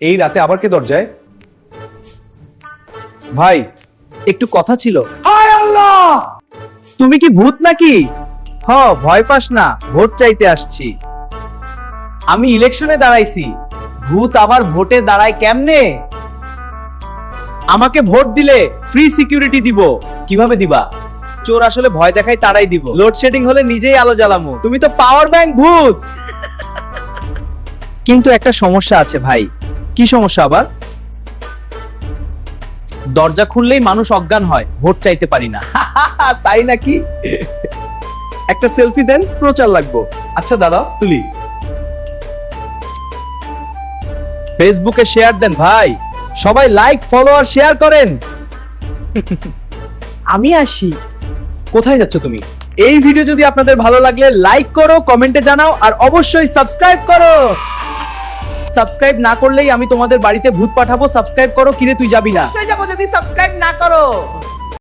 এই রাতে আবার কে দরজায়? ভাই, একটু কথা ছিল। হায় আল্লাহ! তুমি কি ভূত নাকি? ভয় পাস না, ভোট চাইতে আসছি। আমি ইলেকশনে দাঁড়াইছি, ভূত আবার ভোটে দাঁড়ায় কেমনে? আমাকে ভোট দিলে ফ্রি সিকিউরিটি দিব। কিভাবে দিবা? চোর আসলে ভয় দেখায় তারাই দিব, লোডশেডিং হলে নিজেই আলো জ্বালামু। তুমি তো পাওয়ার ব্যাংক ভূত। কিন্তু একটা সমস্যা আছে ভাই। কি সমস্যা আবার? দরজা খুললেই মানুষ অজ্ঞান হয়, ভোট চাইতে পারি না। তাই নাকি? একটা সেলফি দেন, প্রচার লাগবো। আচ্ছা দাদা, তুলি। ফেসবুকে শেয়ার দেন ভাই, সবাই লাইক ফলো আর শেয়ার করেন। আমি আসি। কোথায় যাচ্ছ তুমি? এই ভিডিও যদি আপনাদের ভালো লাগলে লাইক করো, কমেন্টে জানাও আর অবশ্যই সাবস্ক্রাইব করো। সাবস্ক্রাইব না করলেই আমি তোমাদের বাড়িতে ভূত পাঠাবো। সাবস্ক্রাইব করো। কিরে তুই যাবি না? যাবো যদি সাবস্ক্রাইব না করো।